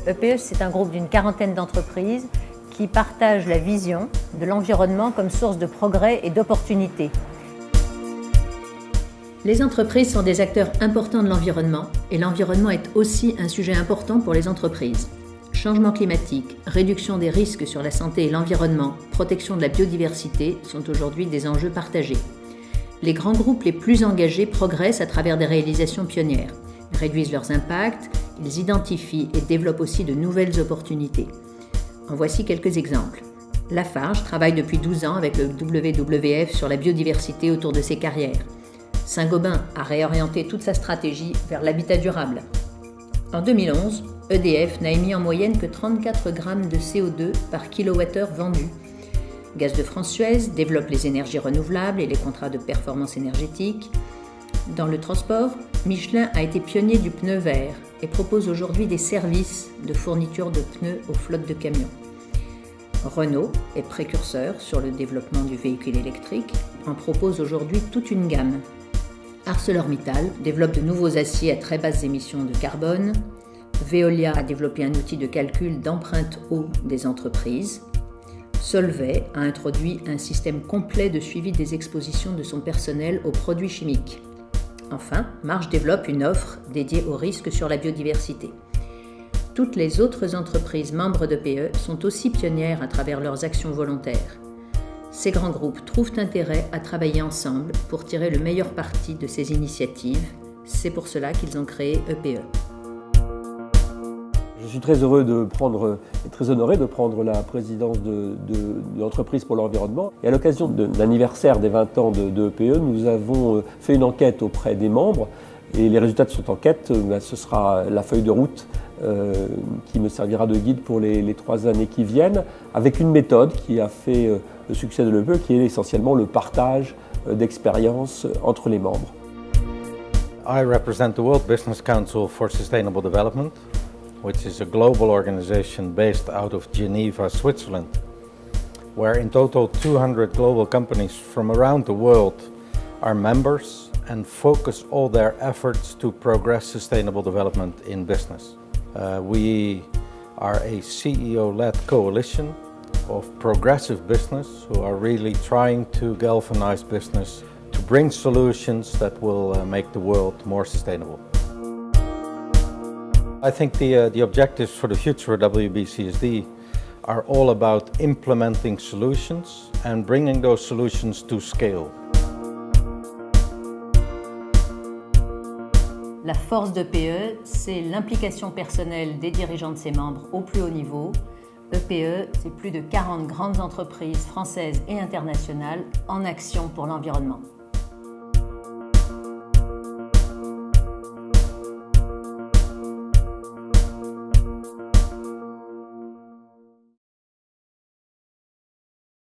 EPE, c'est un groupe d'une quarantaine d'entreprises qui partagent la vision de l'environnement comme source de progrès et d'opportunités. Les entreprises sont des acteurs importants de l'environnement et l'environnement est aussi un sujet important pour les entreprises. Changement climatique, réduction des risques sur la santé et l'environnement, protection de la biodiversité sont aujourd'hui des enjeux partagés. Les grands groupes les plus engagés progressent à travers des réalisations pionnières, réduisent leurs impacts, ils identifient et développent aussi de nouvelles opportunités. En voici quelques exemples. Lafarge travaille depuis 12 ans avec le WWF sur la biodiversité autour de ses carrières. Saint-Gobain a réorienté toute sa stratégie vers l'habitat durable. En 2011, EDF n'a émis en moyenne que 34 grammes de CO2 par kilowattheure vendu. Gaz de France-Suez développe les énergies renouvelables et les contrats de performance énergétique. Dans le transport, Michelin a été pionnier du pneu vert et propose aujourd'hui des services de fourniture de pneus aux flottes de camions. Renault est précurseur sur le développement du véhicule électrique, en propose aujourd'hui toute une gamme. ArcelorMittal développe de nouveaux aciers à très basses émissions de carbone. Veolia a développé un outil de calcul d'empreinte eau des entreprises. Solvay a introduit un système complet de suivi des expositions de son personnel aux produits chimiques. Enfin, Marche développe une offre dédiée aux risques sur la biodiversité. Toutes les autres entreprises membres d'EPE sont aussi pionnières à travers leurs actions volontaires. Ces grands groupes trouvent intérêt à travailler ensemble pour tirer le meilleur parti de ces initiatives. C'est pour cela qu'ils ont créé EPE. Je suis très heureux et très honoré de prendre la présidence de l'entreprise pour l'environnement. Et à l'occasion de l'anniversaire des 20 ans de EPE, nous avons fait une enquête auprès des membres. Et les résultats de cette enquête, ce sera la feuille de route qui me servira de guide pour les 3 années qui viennent, avec une méthode qui a fait le succès de l'EPE, qui est essentiellement le partage d'expériences entre les membres. I represent the World Business Council for Sustainable Development, which is a global organization based out of Geneva, Switzerland, where in total 200 global companies from around the world are members and focus all their efforts to progress sustainable development in business. We are a CEO-led coalition of progressive business who are really trying to galvanize business to bring solutions that will make the world more sustainable. I think the objectives for the future of WBCSD are all about implementing solutions and bringing those solutions to scale. La force d'EPE, c'est l'implication personnelle des dirigeants de ses membres au plus haut niveau. EPE, c'est plus de 40 grandes entreprises françaises et internationales en action pour l'environnement.